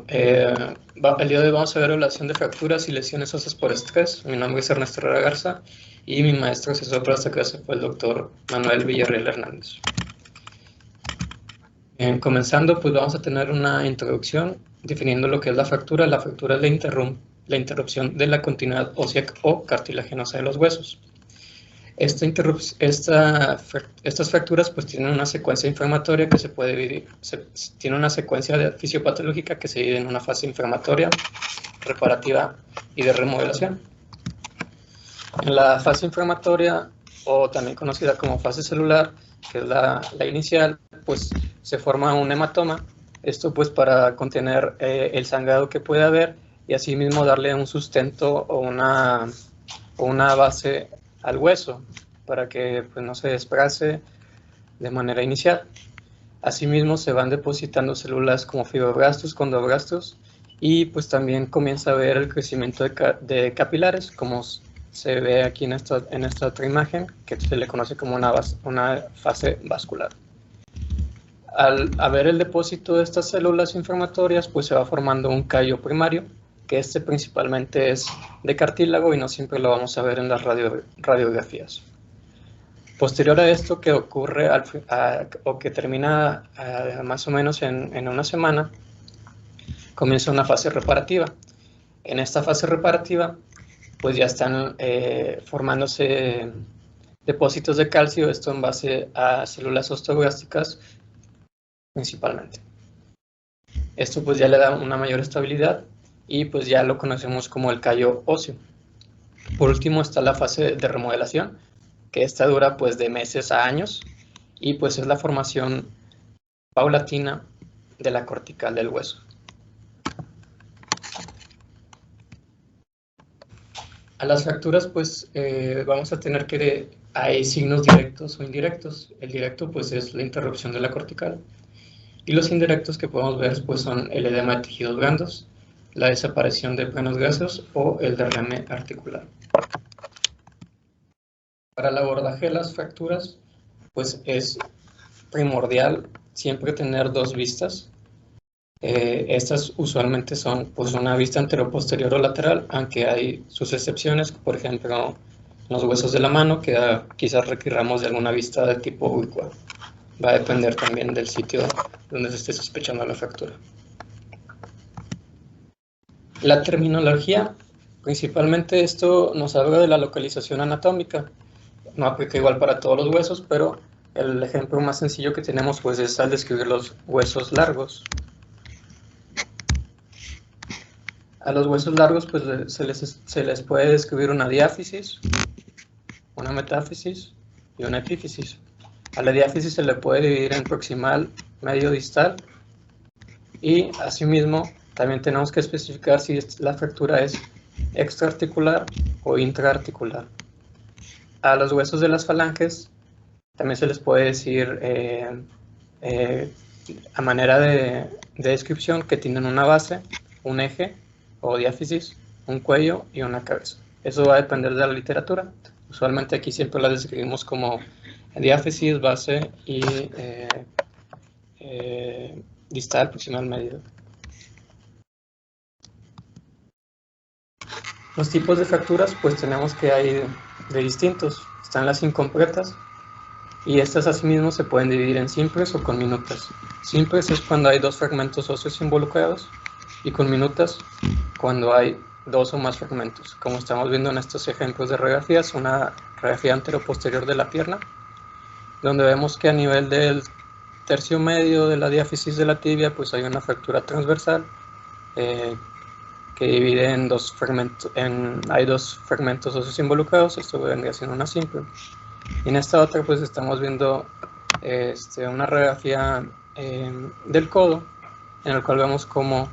El día de hoy vamos a ver evaluación de fracturas y lesiones óseas por estrés. Mi nombre es Ernesto Herrera Garza y mi maestro asesor para esta clase fue el doctor Manuel Villarreal Hernández. Comenzando, pues vamos a tener una introducción definiendo lo que es la fractura. La fractura es la interrupción de la continuidad ósea o cartilaginosa de los huesos. Estas fracturas pues tienen una secuencia inflamatoria que se puede dividir, tiene una secuencia fisiopatológica que se divide en una fase inflamatoria, reparativa y de remodelación. En la fase inflamatoria, o también conocida como fase celular, que es la inicial, pues se forma un hematoma, esto pues para contener el sangrado que puede haber y asimismo darle un sustento o una base al hueso para que pues, no se desplace de manera inicial. Asimismo se van depositando células como fibroblastos, condroblastos y pues también comienza a ver el crecimiento de capilares, como se ve aquí en esta otra imagen, que se le conoce como una fase vascular. Al haber el depósito de estas células inflamatorias, pues se va formando un callo primario, que principalmente es de cartílago y no siempre lo vamos a ver en las radiografías. Posterior a esto, que ocurre o que termina más o menos en una semana, comienza una fase reparativa. En esta fase reparativa, pues ya están formándose depósitos de calcio, esto en base a células osteoblásticas principalmente. Esto pues ya le da una mayor estabilidad y pues ya lo conocemos como el callo óseo. Por último está la fase de remodelación, que esta dura pues de meses a años y pues es la formación paulatina de la cortical del hueso. A las fracturas pues vamos a tener que hay signos directos o indirectos. El directo pues es la interrupción de la cortical y los indirectos que podemos ver pues son el edema de tejidos blandos, la desaparición de plenos gaseos o el derrame articular. Para el abordaje de las fracturas pues es primordial siempre tener dos vistas. Estas usualmente son pues una vista anteroposterior o lateral, aunque hay sus excepciones, por ejemplo los huesos de la mano, que quizás requiramos de alguna vista de tipo ubicua. Va a depender también del sitio donde se esté sospechando la fractura. La terminología, principalmente esto nos habla de la localización anatómica. No aplica igual para todos los huesos, pero el ejemplo más sencillo que tenemos pues es al describir los huesos largos. A los huesos largos pues se les puede describir una diáfisis, una metáfisis y una epífisis. A la diáfisis se le puede dividir en proximal, medio, distal y asimismo también tenemos que especificar si la fractura es extraarticular o intraarticular. A los huesos de las falanges también se les puede decir a manera de descripción que tienen una base, un eje o diáfisis, un cuello y una cabeza. Eso va a depender de la literatura. Usualmente aquí siempre las describimos como diáfisis, base y distal, proximal, medio. Los tipos de fracturas, pues tenemos que hay de distintos. Están las incompletas y estas asimismo se pueden dividir en simples o conminutas. Simples es cuando hay dos fragmentos óseos involucrados y conminutas cuando hay dos o más fragmentos. Como estamos viendo en estos ejemplos de radiografías, una radiografía anteroposterior de la pierna, donde vemos que a nivel del tercio medio de la diáfisis de la tibia pues hay una fractura transversal que divide en dos fragmentos, hay dos fragmentos óseos involucrados. Esto vendría siendo una simple. Y en esta otra pues estamos viendo una radiografía del codo, en el cual vemos como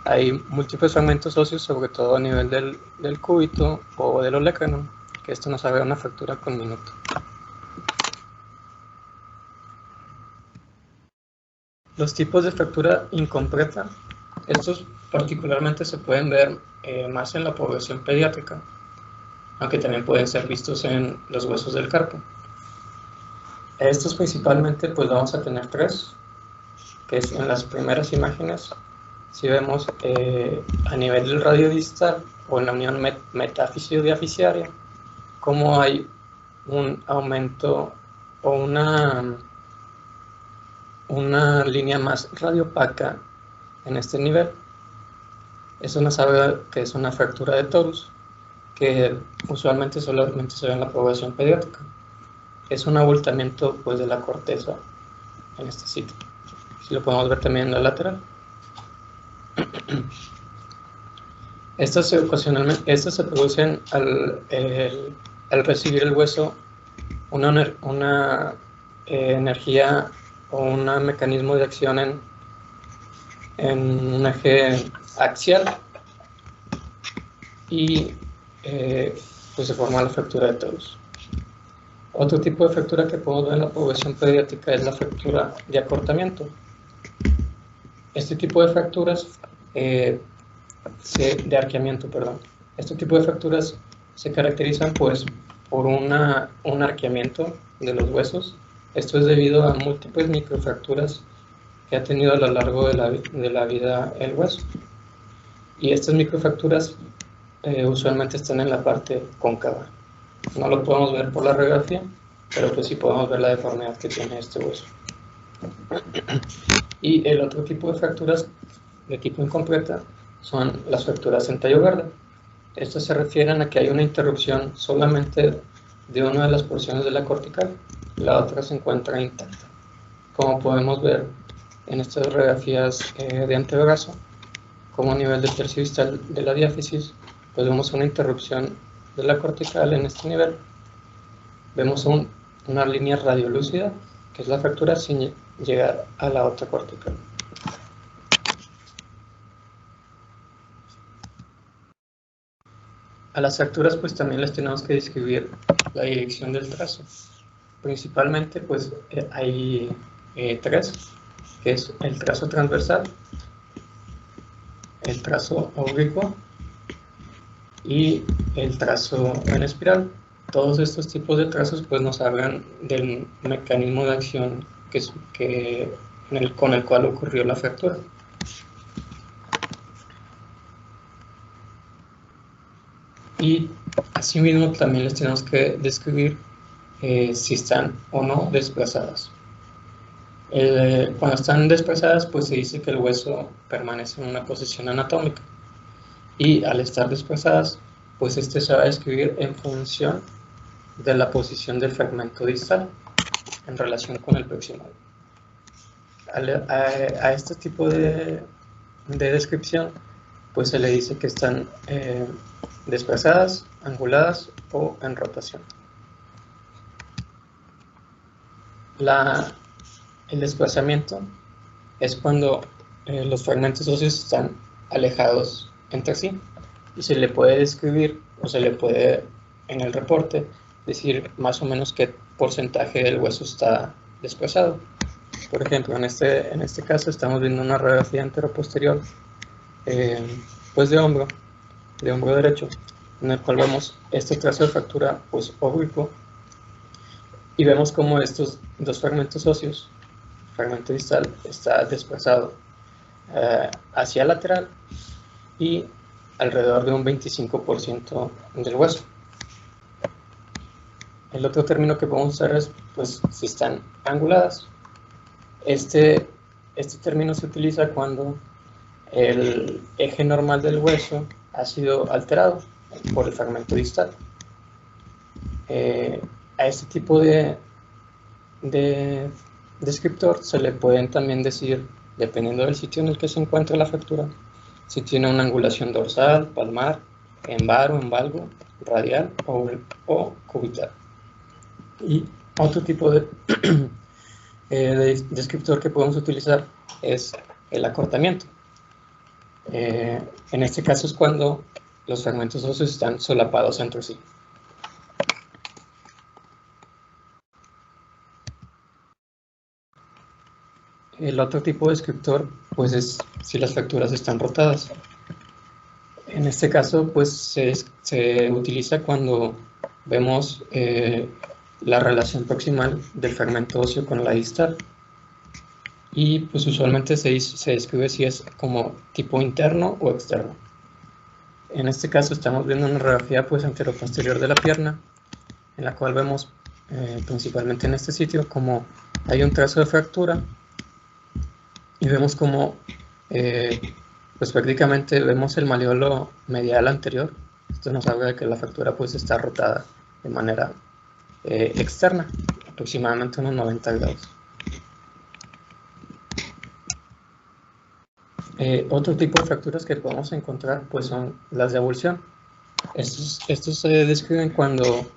hay múltiples fragmentos óseos, sobre todo a nivel del cúbito o del olecranon, que esto nos haga una fractura conminuta. Los tipos de fractura incompleta, estos particularmente se pueden ver más en la población pediátrica, aunque también pueden ser vistos en los huesos del carpo. Estos principalmente pues vamos a tener tres. que es en las primeras imágenes, si vemos a nivel del radio distal o en la unión metafisio-diaficiaria, cómo hay un aumento o una línea más radiopaca en este nivel. Eso nos sabe que es una fractura de torus, que usualmente solamente se ve en la población pediátrica. Es un abultamiento pues, de la corteza en este sitio. Si lo podemos ver también en la lateral. Estas se producen al recibir el hueso una energía o un mecanismo de acción en un eje axial y pues se forma la fractura de torus. Otro tipo de fractura que podemos ver en la población pediátrica es la fractura de acortamiento. Este tipo de fracturas, de arqueamiento, perdón. Este tipo de fracturas se caracterizan pues por un arqueamiento de los huesos. Esto es debido a múltiples microfracturas que ha tenido a lo largo de la vida el hueso. Y estas microfracturas usualmente están en la parte cóncava. No lo podemos ver por la radiografía, pero pues sí podemos ver la deformidad que tiene este hueso. Y el otro tipo de fracturas de tipo incompleta son las fracturas en tallo verde. Estas se refieren a que hay una interrupción solamente de una de las porciones de la cortical, la otra se encuentra intacta. Como podemos ver en estas radiografías de antebrazo, como a nivel del tercio distal de la diáfisis, pues vemos una interrupción de la cortical en este nivel. Vemos una línea radiolúcida, que es la fractura sin llegar a la otra cortical. A las fracturas pues también les tenemos que describir la dirección del trazo. Principalmente pues hay tres, que es el trazo transversal, el trazo oblicuo y el trazo en espiral. Todos estos tipos de trazos pues nos hablan del mecanismo de acción con el cual ocurrió la fractura. Y asimismo también les tenemos que describir si están o no desplazadas. Cuando están desplazadas pues se dice que el hueso permanece en una posición anatómica, y al estar desplazadas pues este se va a describir en función de la posición del fragmento distal en relación con el proximal. A este tipo de descripción pues se le dice que están desplazadas, anguladas o en rotación. El desplazamiento es cuando los fragmentos óseos están alejados entre sí, y se le puede describir o se le puede en el reporte decir más o menos qué porcentaje del hueso está desplazado. Por ejemplo, en este caso estamos viendo una radiografía anteroposterior pues de hombro derecho, en el cual vemos este trazo de fractura pues oblicuo, y vemos como estos dos fragmentos óseos, el fragmento distal está desplazado hacia lateral y alrededor de un 25% del hueso. El otro término que podemos usar es pues si están anguladas. Este término se utiliza cuando el eje normal del hueso ha sido alterado por el fragmento distal. A este tipo de descriptor se le pueden también decir, dependiendo del sitio en el que se encuentra la fractura, si tiene una angulación dorsal, palmar, en varo, en valgo, radial o cubital. Y otro tipo de descriptor que podemos utilizar es el acortamiento. En este caso es cuando los fragmentos óseos están solapados entre sí. El otro tipo de descriptor pues es si las fracturas están rotadas. En este caso pues se utiliza cuando vemos la relación proximal del fragmento óseo con la distal. y pues usualmente se describe si es como tipo interno o externo. En este caso estamos viendo una radiografía pues anteroposterior de la pierna, en la cual vemos principalmente en este sitio como hay un trazo de fractura y vemos como pues prácticamente vemos el maleolo medial anterior. Esto nos habla de que la fractura pues está rotada de manera externa, aproximadamente unos 90 grados. Otro tipo de fracturas que podemos encontrar pues son las de avulsión. Estos se describen cuando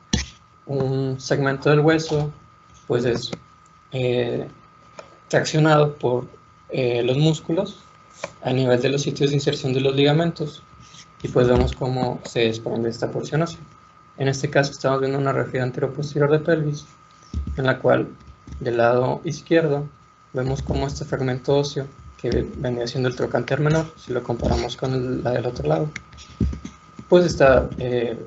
un segmento del hueso pues es traccionado por los músculos a nivel de los sitios de inserción de los ligamentos y pues vemos cómo se desprende esta porción ósea. En este caso estamos viendo una radiografía anteroposterior de pelvis en la cual del lado izquierdo vemos cómo este fragmento óseo que vendría siendo el trocánter menor, si lo comparamos con la del otro lado, pues está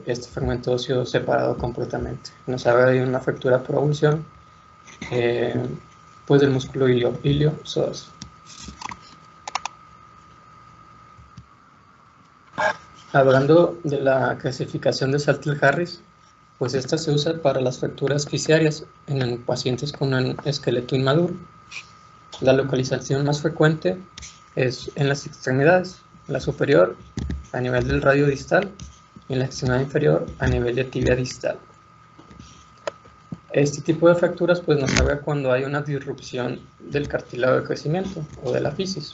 este fragmento óseo separado completamente. Nos habla de una fractura por avulsión pues del músculo ilio-psoas. Hablando de la clasificación de Saltel-Harris, pues esta se usa para las fracturas fisiarias en pacientes con un esqueleto inmaduro. La localización más frecuente es en las extremidades, la superior a nivel del radio distal y en la extremidad inferior a nivel de tibia distal. Este tipo de fracturas pues nos habla cuando hay una disrupción del cartílago de crecimiento o de la fisis.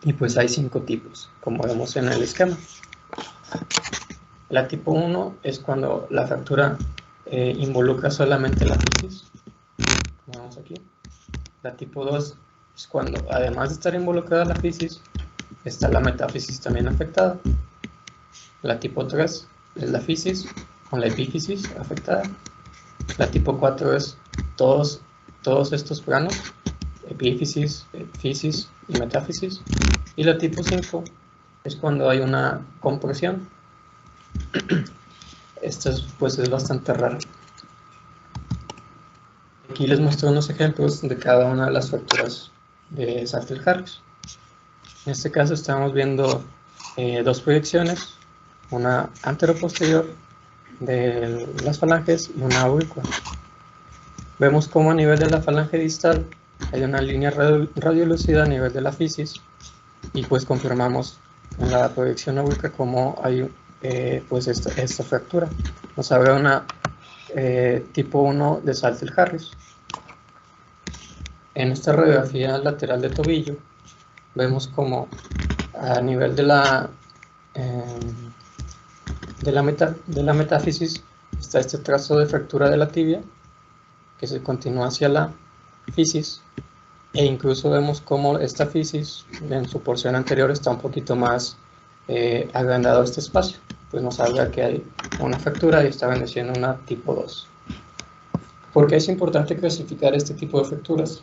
Y pues hay 5 tipos, como vemos en el esquema. La tipo 1 es cuando la fractura involucra solamente la fisis, como vemos aquí. La tipo 2 es cuando, además de estar involucrada la fisis, está la metáfisis también afectada. La tipo 3 es la fisis con la epífisis afectada. La tipo 4 es todos estos planos, epífisis, fisis y metáfisis. Y la tipo 5 es cuando hay una compresión. Esto pues es bastante raro. Aquí les muestro unos ejemplos de cada una de las fracturas de Saltel-Harris. En este caso estamos viendo dos proyecciones, una anteroposterior de las falanges y una ubicua. Vemos cómo a nivel de la falange distal hay una línea radiolúcida a nivel de la fisis y pues confirmamos en la proyección ubicua cómo hay pues esta fractura. Nos habla de una tipo 1 de Saltel-Harris. En esta radiografía lateral de tobillo vemos como a nivel de la metáfisis está este trazo de fractura de la tibia que se continúa hacia la fisis, e incluso vemos como esta fisis en su porción anterior está un poquito más agrandado este espacio, pues nos habla que hay una fractura y está bendeciendo una tipo 2. ¿Por qué es importante clasificar este tipo de fracturas?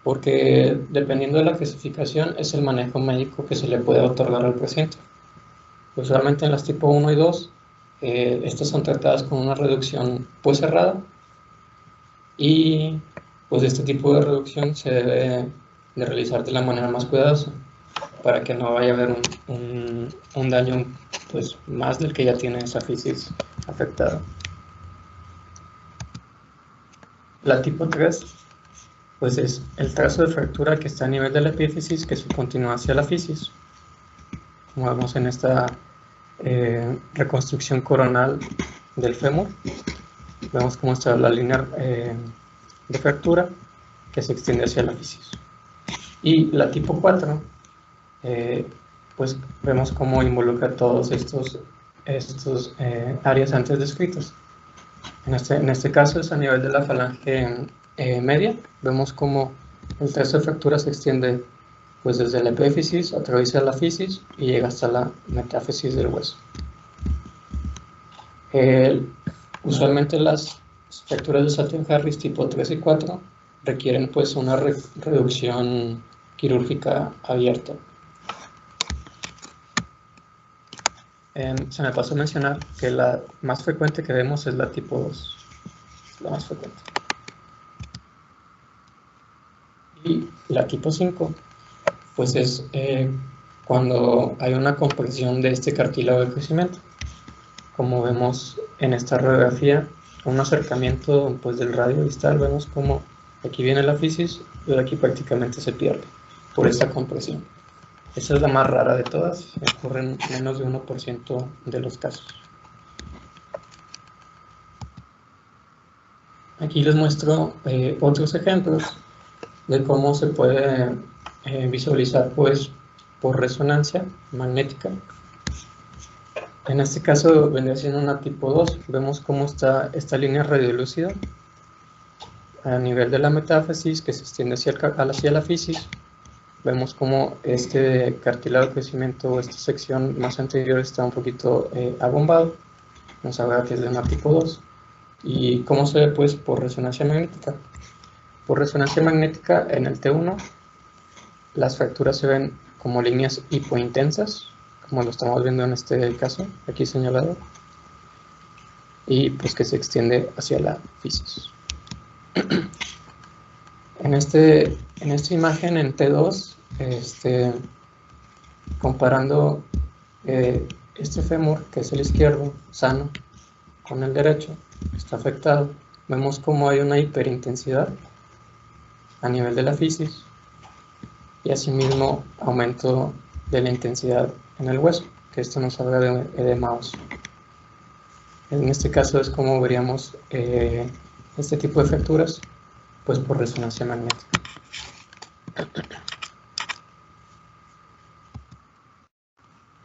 Porque dependiendo de la clasificación es el manejo médico que se le puede otorgar al paciente. Usualmente en las tipo 1 y 2, estas son tratadas con una reducción pues cerrada, y pues este tipo de reducción se debe de realizar de la manera más cuidadosa para que no vaya a haber un daño pues más del que ya tiene esa fisis afectada. La tipo 3 pues es el trazo de fractura que está a nivel de la epífisis que se continúa hacia la fisis, como vemos en esta reconstrucción coronal del fémur. Vemos cómo está la línea de fractura que se extiende hacia la fisis. Y la tipo 4, pues vemos cómo involucra todos estos áreas antes descritas. En este caso es a nivel de la falange media. Vemos cómo el trazo de fractura se extiende pues desde la epífisis, atraviesa la fisis y llega hasta la metáfisis del hueso. Usualmente las fracturas de Saltel-Harris tipo 3 y 4 requieren pues una reducción quirúrgica abierta. Se me pasó a mencionar que la más frecuente que vemos es la tipo 2, la más frecuente. la tipo 5, pues es cuando hay una compresión de este cartílago de crecimiento. Como vemos en esta radiografía, un acercamiento pues, del radio distal, vemos como aquí viene la fisis y de aquí prácticamente se pierde por esta compresión. Esa es la más rara de todas, ocurre en menos de 1% de los casos. Aquí les muestro otros ejemplos de cómo se puede visualizar pues, por resonancia magnética. En este caso vendría siendo una tipo 2. Vemos cómo está esta línea radiolúcida a nivel de la metáfisis que se extiende hacia la fisis. Vemos cómo este cartílago de crecimiento o esta sección más anterior está un poquito abombado. Nos habla que es de una tipo 2. ¿Y cómo se ve? Pues por resonancia magnética. Por resonancia magnética en el T1 las fracturas se ven como líneas hipointensas, como lo estamos viendo en este caso, aquí señalado, y pues que se extiende hacia la fisis. En esta imagen en T2, comparando este fémur, que es el izquierdo, sano, con el derecho, que está afectado, vemos como hay una hiperintensidad a nivel de la fisis y asimismo aumento de la intensidad en el hueso, que esto nos habla de edema óseo. En este caso es como veríamos este tipo de fracturas, pues por resonancia magnética.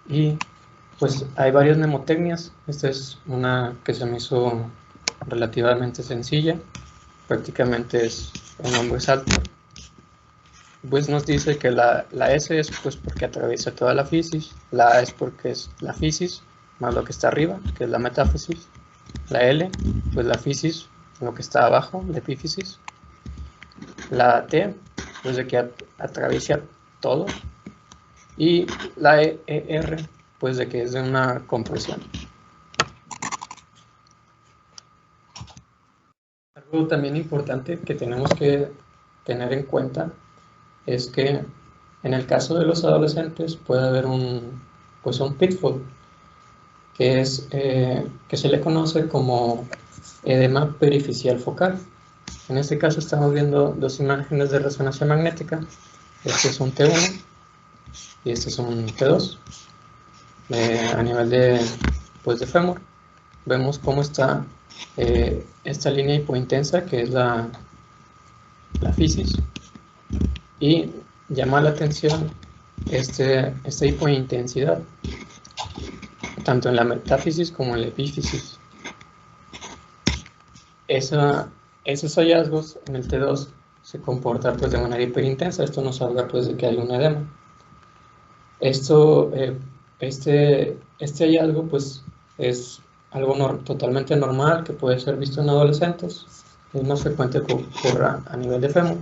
Y pues hay varias mnemotecnias. Esta es una que se me hizo relativamente sencilla, prácticamente el nombre es alto. Pues nos dice que la S es pues porque atraviesa toda la fisis, la A es porque es la fisis más lo que está arriba, que es la metáfisis, la L, pues la fisis, lo que está abajo, la epífisis, la T, pues de que atraviesa todo, y la ER, pues de que es de una compresión. Algo también importante que tenemos que tener en cuenta es que en el caso de los adolescentes puede haber un pitfall, que se le conoce como edema pericial focal. En este caso estamos viendo dos imágenes de resonancia magnética. Este es un T1 y este es un T2 a nivel de fémur. Vemos cómo está esta línea hipointensa, que es la fisis, y llama la atención esta hipointensidad, tanto en la metáfisis como en la epífisis. Esos hallazgos en el T2 se comportan pues, de manera hiperintensa. Esto nos habla pues, de que hay un edema. Este hallazgo pues, es algo totalmente normal que puede ser visto en adolescentes. Es más frecuente que ocurra a nivel de fémur.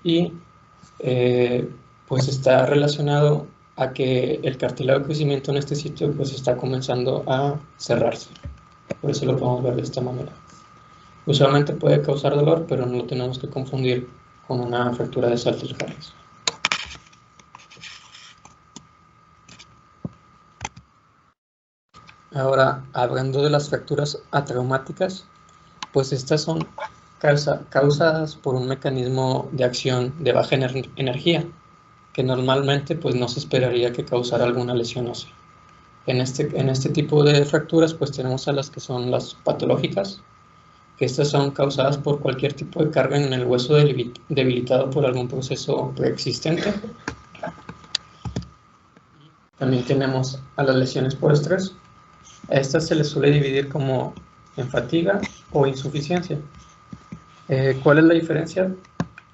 Y pues está relacionado a que el cartílago de crecimiento en este sitio pues está comenzando a cerrarse. Por eso lo podemos ver de esta manera. Usualmente puede causar dolor, pero no lo tenemos que confundir con una fractura de Salter-Harris. Ahora, hablando de las fracturas atraumáticas, pues estas son causadas por un mecanismo de acción de baja energía, que normalmente pues, no se esperaría que causara alguna lesión ósea. En este tipo de fracturas pues, tenemos a las que son las patológicas, que estas son causadas por cualquier tipo de carga en el hueso debilitado por algún proceso preexistente. También tenemos a las lesiones por estrés. A estas se les suele dividir como en fatiga o insuficiencia. ¿Cuál es la diferencia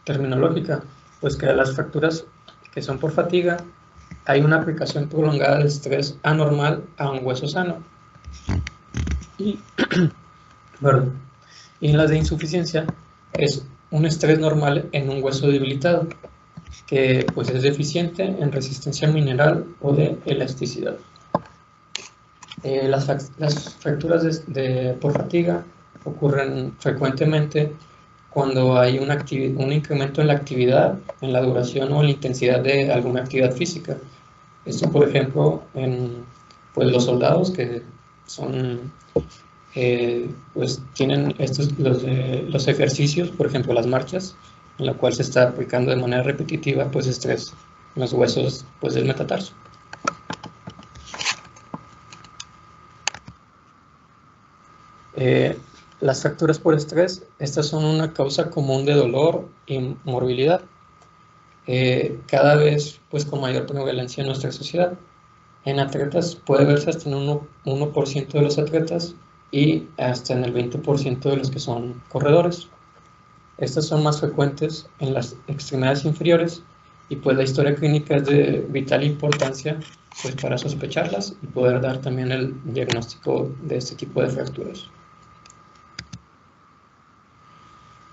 terminológica? Pues que a las fracturas que son por fatiga hay una aplicación prolongada de estrés anormal a un hueso sano. Y en las de insuficiencia es un estrés normal en un hueso debilitado, que pues es deficiente en resistencia mineral o de elasticidad. Las fracturas por fatiga ocurren frecuentemente cuando hay un incremento en la actividad, en la duración o en la intensidad de alguna actividad física. Esto, por ejemplo, en pues, los soldados que son, pues tienen los ejercicios, por ejemplo, las marchas, en la cual se está aplicando de manera repetitiva pues estrés en los huesos pues, del metatarso. Las fracturas por estrés, estas son una causa común de dolor y morbilidad, cada vez pues, con mayor prevalencia en nuestra sociedad. En atletas puede verse hasta en un 1% de los atletas y hasta en el 20% de los que son corredores. Estas son más frecuentes en las extremidades inferiores y pues la historia clínica es de vital importancia pues, para sospecharlas y poder dar también el diagnóstico de este tipo de fracturas.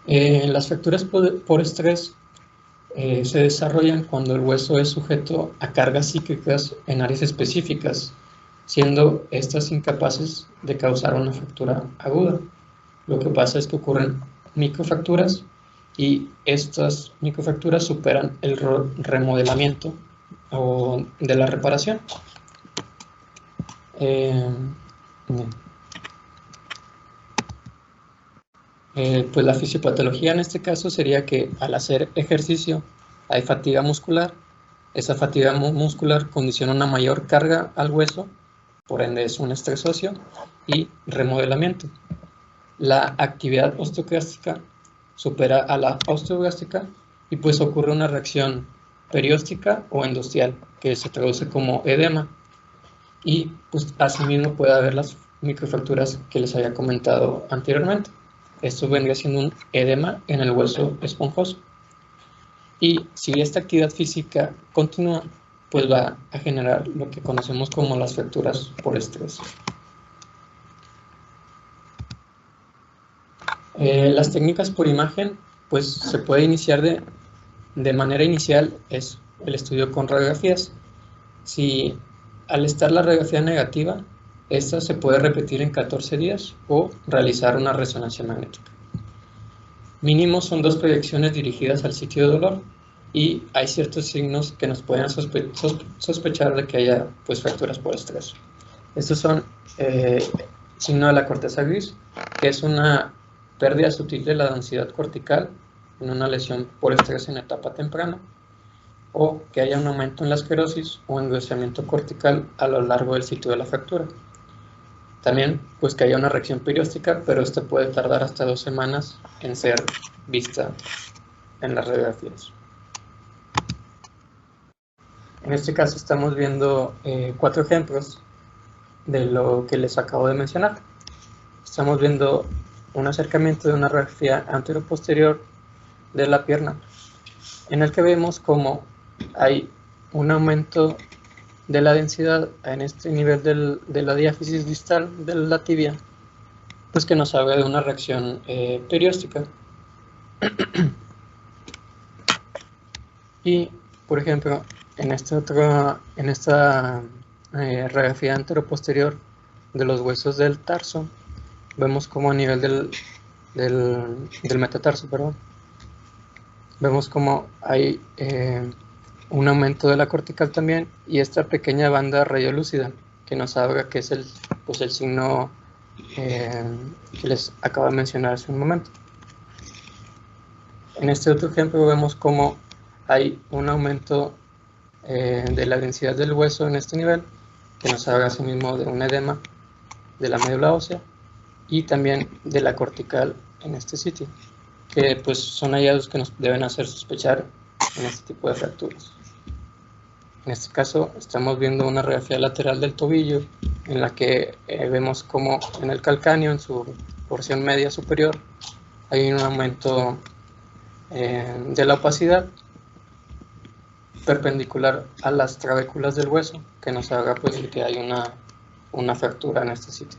Las fracturas por estrés se desarrollan cuando el hueso es sujeto a cargas cíclicas en áreas específicas, siendo estas incapaces de causar una fractura aguda. Lo que pasa es que ocurren microfracturas y estas microfracturas superan el remodelamiento o de la reparación. Pues la fisiopatología en este caso sería que al hacer ejercicio hay fatiga muscular. Esa fatiga muscular condiciona una mayor carga al hueso, por ende es un estrés óseo y remodelamiento. La actividad osteoclástica supera a la osteoblástica y pues ocurre una reacción perióstica o endostial que se traduce como edema y pues asimismo puede haber las microfracturas que les había comentado anteriormente. Esto vendría siendo un edema en el hueso esponjoso. Y si esta actividad física continúa, pues va a generar lo que conocemos como las fracturas por estrés. Las técnicas por imagen, pues se puede iniciar de manera inicial, es el estudio con radiografías. Si al estar la radiografía negativa, esta se puede repetir en 14 días o realizar una resonancia magnética. Mínimo son 2 proyecciones dirigidas al sitio de dolor y hay ciertos signos que nos pueden sospechar de que haya pues, fracturas por estrés. Estos son signo de la corteza gris, que es una pérdida sutil de la densidad cortical en una lesión por estrés en etapa temprana, o que haya un aumento en la esclerosis o endurecimiento cortical a lo largo del sitio de la fractura. También pues que haya una reacción perióstica, pero esta puede tardar hasta 2 semanas en ser vista en las radiografías. En este caso estamos viendo 4 ejemplos de lo que les acabo de mencionar. Estamos viendo un acercamiento de una radiografía anteroposterior de la pierna, en el que vemos cómo hay un aumento de la densidad en este nivel de la diáfisis distal de la tibia, pues que nos habla de una reacción perióstica. Y, por ejemplo, en esta radiografía anteroposterior de los huesos del tarso, vemos como a nivel del metatarso, vemos como hay un aumento de la cortical también y esta pequeña banda radiolúcida que nos habla que es el signo que les acabo de mencionar hace un momento. En este otro ejemplo vemos como hay un aumento de la densidad del hueso en este nivel que nos habla asimismo de un edema de la médula ósea y también de la cortical en este sitio, que pues son hallazgos que nos deben hacer sospechar en este tipo de fracturas. En este caso estamos viendo una radiografía lateral del tobillo en la que vemos como en el calcáneo, en su porción media superior, hay un aumento de la opacidad perpendicular a las trabéculas del hueso, que nos haga pues que hay una fractura en este sitio.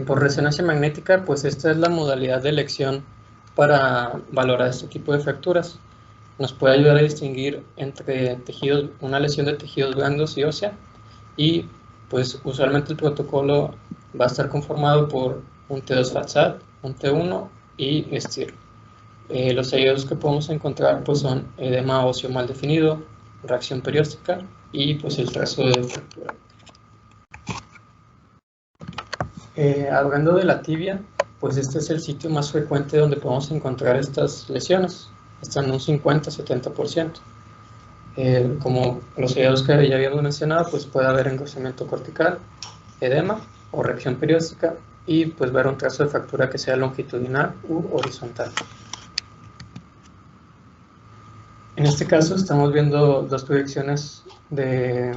Por resonancia magnética, pues esta es la modalidad de elección para valorar este tipo de fracturas. Nos puede ayudar a distinguir entre una lesión de tejidos blandos y ósea y pues usualmente el protocolo va a estar conformado por un T2 FAT-SAT, un T1 y STIR. Los hallazgos que podemos encontrar pues son edema óseo mal definido, reacción perióstica y pues el trazo de fractura. Hablando de la tibia, pues este es el sitio más frecuente donde podemos encontrar estas lesiones, están en un 50-70%. Como los hallazgos que ya habíamos mencionado, pues puede haber engrosamiento cortical, edema o reacción perióstica y pues ver un trazo de fractura que sea longitudinal u horizontal. En este caso estamos viendo dos proyecciones de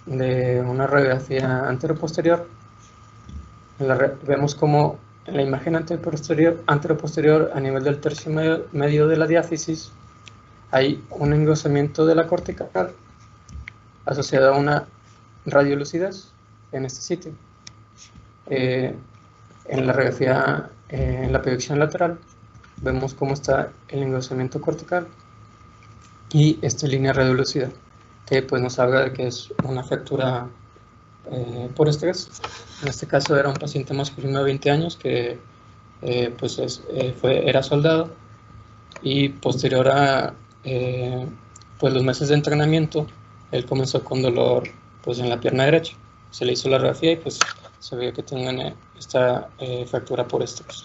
una radiografía anteroposterior. Vemos como en la imagen anteroposterior a nivel del tercio medio de la diáfisis hay un engrosamiento de la cortical asociado a una radiolucidez en este sitio. En la radiografía, en la proyección lateral, vemos cómo está el engrosamiento cortical y esta línea radiolúcida, que pues nos habla de que es una fractura por estrés. En este caso era un paciente masculino de 20 años que era soldado y posterior a pues los meses de entrenamiento, él comenzó con dolor pues en la pierna derecha. Se le hizo la radiografía y pues se vio que tenían esta fractura por estrés.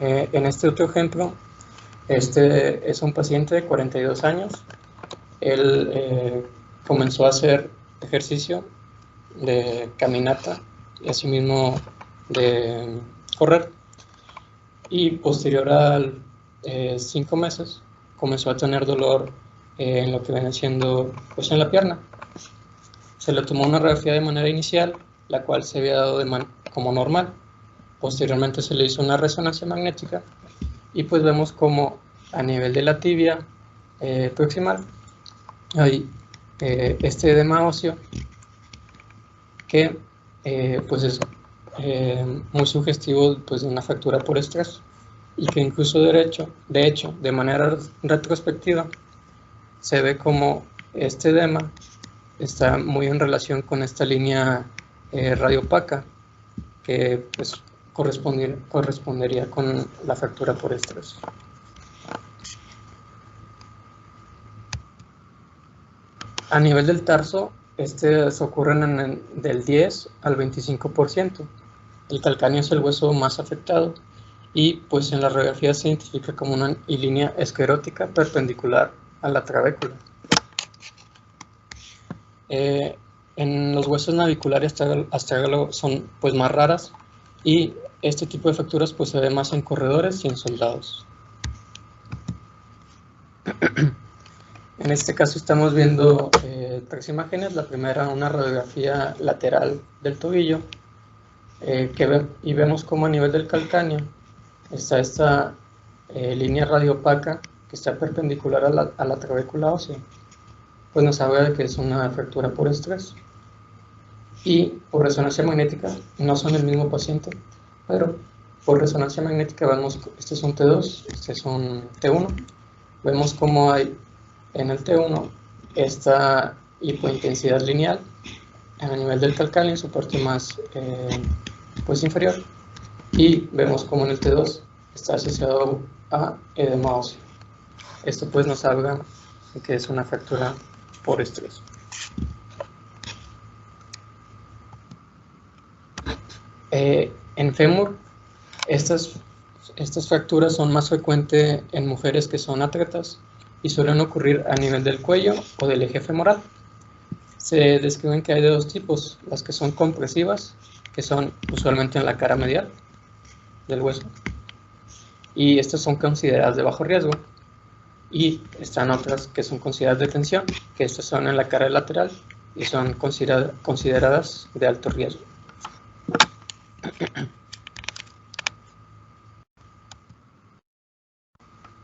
En este otro ejemplo, este es un paciente de 42 años. Él comenzó a hacer ejercicio de caminata y asimismo de correr. Y posterior a 5 meses comenzó a tener dolor en lo que viene siendo pues en la pierna. Se le tomó una radiografía de manera inicial, la cual se había dado como normal. Posteriormente se le hizo una resonancia magnética y pues vemos como a nivel de la tibia proximal hay este edema óseo que pues es muy sugestivo pues, de una fractura por estrés y que incluso de hecho, de manera retrospectiva, se ve como este edema está muy en relación con esta línea radiopaca que pues, correspondería con la fractura por estrés. A nivel del tarso, ocurren del 10 al 25%. El calcáneo es el hueso más afectado y pues en la radiografía se identifica como una línea esclerótica perpendicular a la trabécula. En los huesos naviculares astrálogos son pues más raras y este tipo de fracturas pues se ve más en corredores y en soldados. En este caso estamos viendo 3 imágenes. La primera, una radiografía lateral del tobillo y vemos como a nivel del calcáneo está esta línea radiopaca que está perpendicular a la trabécula ósea. Pues nos habla de que es una fractura por estrés. Y por resonancia magnética, no son el mismo paciente, pero por resonancia magnética vemos, este es un T2, este es un T1. Vemos como hay en el T1 esta hipointensidad lineal a nivel del calcáneo en su parte más pues inferior, y vemos como en el T2 está asociado a edema óseo. Esto pues nos habla de que es una fractura por estrés. En fémur, estas fracturas son más frecuentes en mujeres que son atletas y suelen ocurrir a nivel del cuello o del eje femoral. Se describen que hay de 2 tipos, las que son compresivas, que son usualmente en la cara medial del hueso, y estas son consideradas de bajo riesgo, y están otras que son consideradas de tensión, que estas son en la cara lateral y son consideradas de alto riesgo.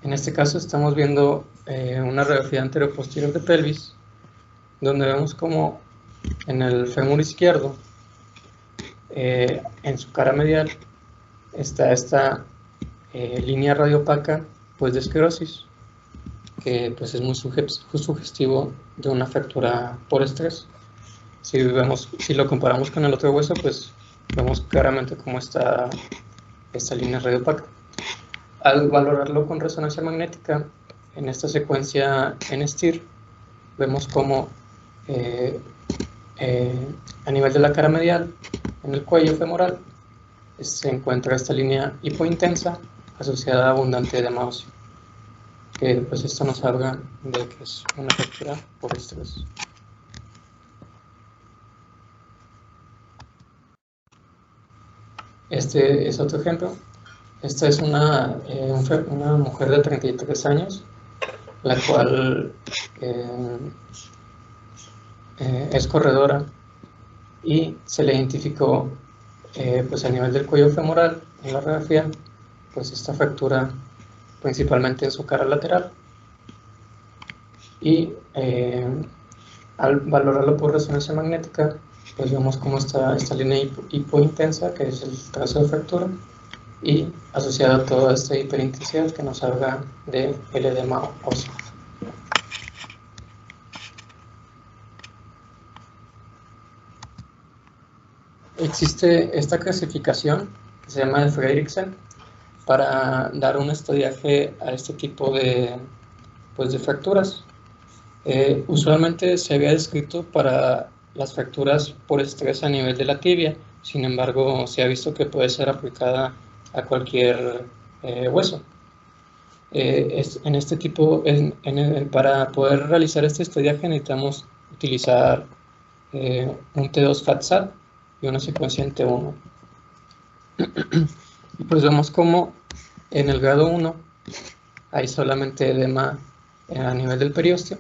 En este caso estamos viendo una radiografía anteroposterior de pelvis, donde vemos como en el fémur izquierdo, en su cara medial, está esta línea radiopaca pues, de esclerosis, que pues es muy sugestivo de una fractura por estrés. Si lo comparamos con el otro hueso, pues vemos claramente cómo está esta línea radiopaca. Al valorarlo con resonancia magnética, en esta secuencia en STIR, vemos cómo a nivel de la cara medial, en el cuello femoral, se encuentra esta línea hipointensa asociada a abundante edema óseo, que pues esto nos habla de que es una fractura por estrés. Este es otro ejemplo. Esta es una mujer de 33 años, la cual es corredora y se le identificó pues a nivel del cuello femoral, en la radiografía, pues esta fractura principalmente en su cara lateral. Y al valorarlo por resonancia magnética, pues vemos cómo está esta línea hipointensa, que es el trazo de fractura, y asociado a toda esta hiperintensidad que nos habla del edema óseo. Existe esta clasificación que se llama de Fredriksen para dar un estudiaje a este tipo de fracturas. Usualmente se había descrito para las fracturas por estrés a nivel de la tibia, sin embargo se ha visto que puede ser aplicada a cualquier hueso. En este tipo, para poder realizar este estudiaje necesitamos utilizar un T2 FATSAT y una secuencia en T1. Pues vemos como en el grado 1 hay solamente edema a nivel del periósteo.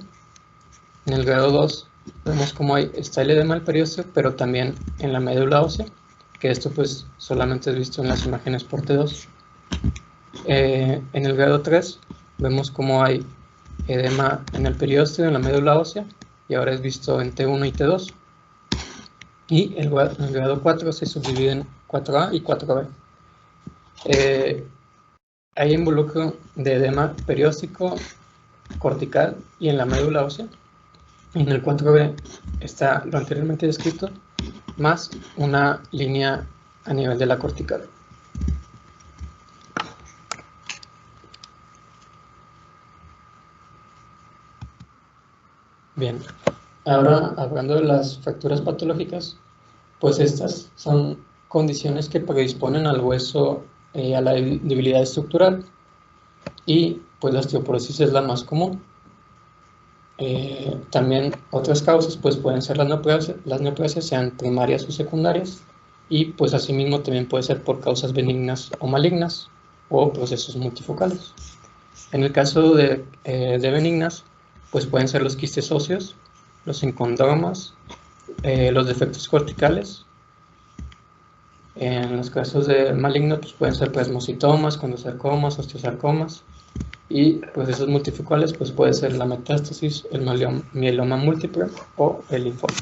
En el grado 2 vemos como está el edema del periósteo, pero también en la médula ósea, que esto pues solamente es visto en las imágenes por T2. En el grado 3 vemos como hay edema en el periósteo, en la médula ósea, y ahora es visto en T1 y T2. Y el grado 4 se subdivide en 4A y 4B. Hay involucro de edema perióstico, cortical y en la médula ósea. En el 4B está lo anteriormente descrito, más una línea a nivel de la cortical. Bien, ahora hablando de las fracturas patológicas, pues estas son condiciones que predisponen al hueso a la debilidad estructural, y pues la osteoporosis es la más común. También otras causas pues pueden ser las neoplasias, sean primarias o secundarias, y pues asimismo también puede ser por causas benignas o malignas o procesos multifocales. En el caso de benignas, pues pueden ser los quistes óseos, los encondromas, los defectos corticales. En los casos de malignos pues pueden ser plasmocitomas, condrosarcomas, osteosarcomas, y pues esos multifocales pues puede ser la metástasis, el mieloma múltiple o el linfoma.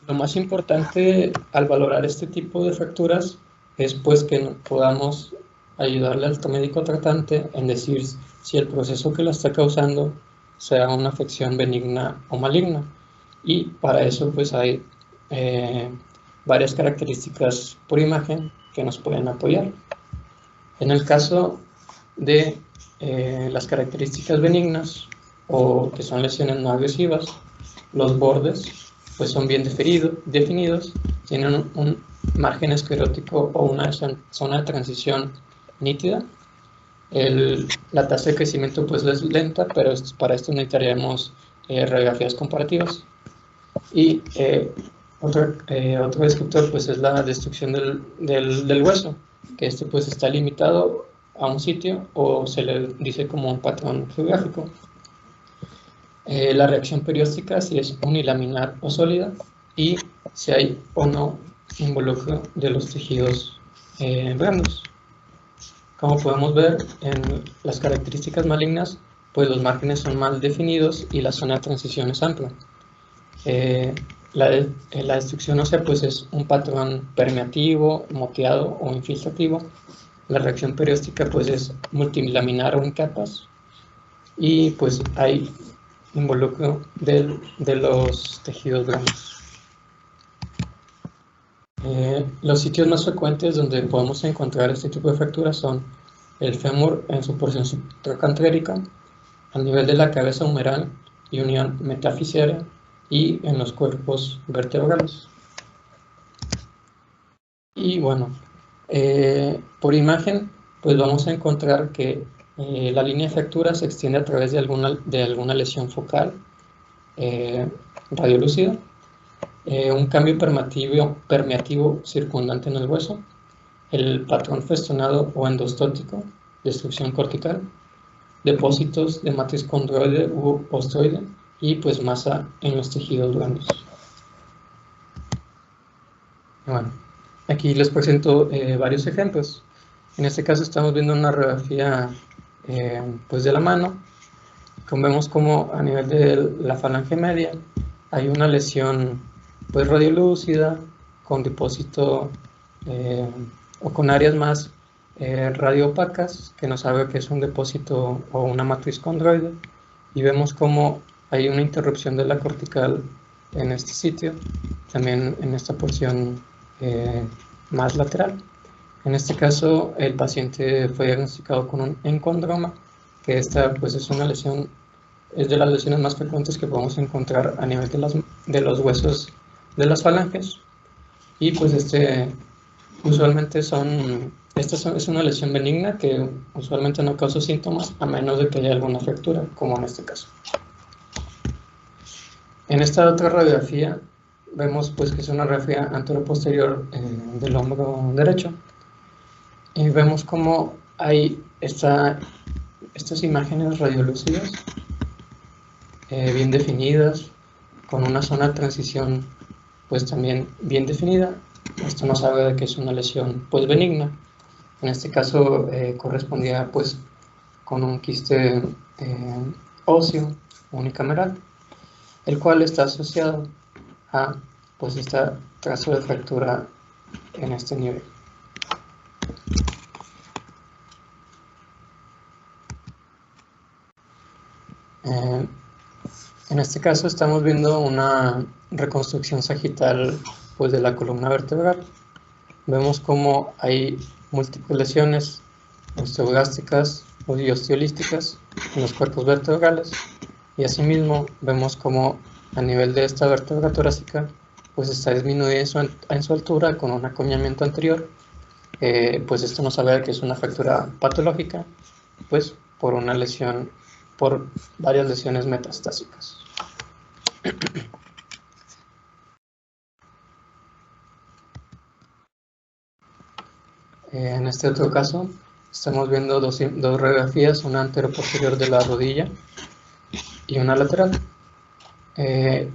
Lo más importante al valorar este tipo de fracturas es pues que podamos ayudarle al médico tratante en decir si el proceso que la está causando sea una afección benigna o maligna, y para eso pues hay varias características por imagen que nos pueden apoyar. En el caso de las características benignas, o que son lesiones no agresivas, los bordes pues son bien definidos, tienen un margen esclerótico o una zona de transición nítida. La tasa de crecimiento pues es lenta, pero para esto necesitaríamos radiografías comparativas. Y otro descriptor pues es la destrucción del hueso, que este pues está limitado a un sitio o se le dice como un patrón geográfico. La reacción perióstica si es unilaminar o sólida, y si hay o no involucro de los tejidos blandos. Como podemos ver en las características malignas, pues los márgenes son mal definidos y la zona de transición es amplia. La destrucción ósea pues es un patrón permeativo, moteado o infiltrativo, la reacción perióstica pues es multilaminar o en capas, y pues hay involucro de los tejidos blandos. Los sitios más frecuentes donde podemos encontrar este tipo de fracturas son el fémur en su porción subtrocantérica, a nivel de la cabeza humeral y unión metafisiaria, y en los cuerpos vertebrales. Y bueno, por imagen, pues vamos a encontrar que la línea de fractura se extiende a través de alguna lesión focal radiolúcida, un cambio permeativo circundante en el hueso, el patrón festonado o endostótico, destrucción cortical, depósitos de matriz condroide u osteoide, y pues masa en los tejidos blandos. Bueno, aquí les presento varios ejemplos. En este caso estamos viendo una radiografía pues de la mano. Como vemos, como a nivel de la falange media hay una lesión pues radiolúcida con depósito o con áreas más radioopacas, que nos sabe que es un depósito o una matriz condroide, y vemos como hay una interrupción de la cortical en este sitio, también en esta porción más lateral. En este caso el paciente fue diagnosticado con un encondroma, que esta pues es una lesión, es de las lesiones más frecuentes que podemos encontrar a nivel de los huesos de las falanges, y pues usualmente es una lesión benigna que usualmente no causa síntomas a menos de que haya alguna fractura, como en este caso. En esta otra radiografía vemos pues que es una radiografía anteroposterior del hombro derecho, y vemos como hay estas imágenes radiolúcidas bien definidas, con una zona de transición pues también bien definida. Esto nos habla de que es una lesión pues benigna. En este caso correspondía pues con un quiste óseo unicameral, el cual está asociado a pues esta trazo de fractura en este nivel. En este caso estamos viendo una reconstrucción sagital pues de la columna vertebral. Vemos como hay múltiples lesiones osteoblásticas y osteolísticas en los cuerpos vertebrales, y asimismo vemos como a nivel de esta vértebra torácica pues está disminuida en su altura con un acuñamiento anterior. Pues esto nos habla de que es una fractura patológica pues por una lesión, por varias lesiones metastásicas. En este otro caso estamos viendo dos radiografías, una anteroposterior de la rodilla y una lateral. En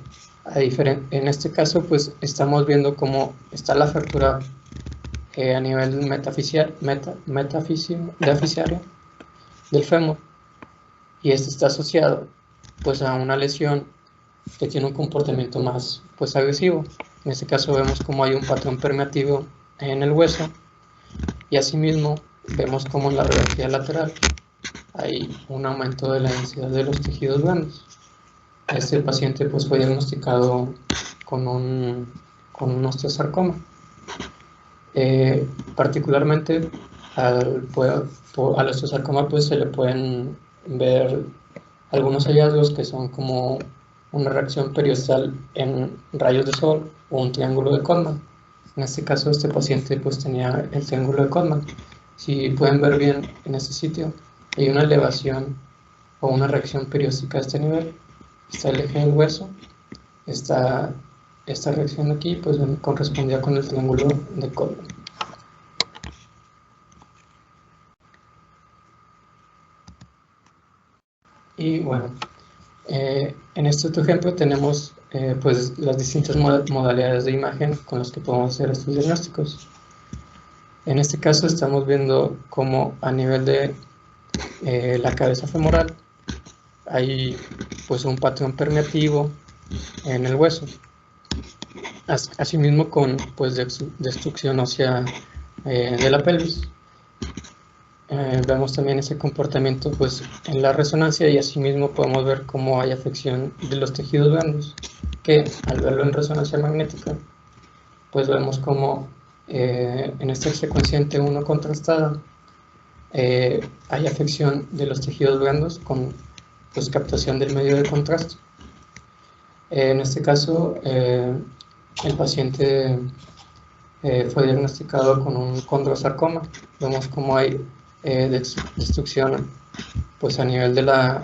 este caso pues estamos viendo cómo está la fractura a nivel metafisiario del fémur, y este está asociado pues a una lesión que tiene un comportamiento más pues agresivo. En este caso vemos como hay un patrón permeativo en el hueso, y asimismo vemos como en la radiografía lateral hay un aumento de la densidad de los tejidos blandos. Este paciente pues fue diagnosticado con un osteosarcoma. Particularmente al osteosarcoma pues se le pueden ver algunos hallazgos que son como una reacción periostal en rayos de sol o un triángulo de Codman. En este caso este paciente pues tenía el triángulo de Codman. Si pueden ver bien en este sitio hay una elevación o una reacción perióstica a este nivel. Está el eje del hueso, esta reacción aquí pues correspondía con el triángulo de Codman. Y bueno, en este otro ejemplo tenemos pues las distintas modalidades de imagen con las que podemos hacer estos diagnósticos. En este caso estamos viendo cómo a nivel de la cabeza femoral hay pues un patrón permeativo en el hueso, asimismo con pues destrucción ósea de la pelvis. vemos también ese comportamiento pues, en la resonancia, y asimismo podemos ver cómo hay afección de los tejidos blandos, que al verlo en resonancia magnética, pues vemos cómo en esta secuencia en T1 contrastada hay afección de los tejidos blandos con pues, captación del medio de contraste. En este caso, el paciente fue diagnosticado con un condrosarcoma. Vemos cómo hay destrucción pues, a nivel de la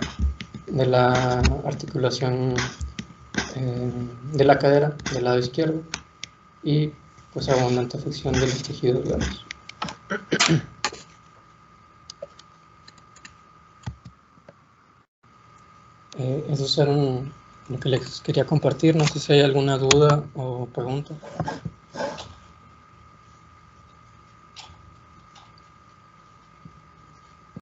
articulación de la cadera del lado izquierdo, y pues abundante afección de los tejidos blandos. Eso era lo que les quería compartir. No sé si hay alguna duda o pregunta.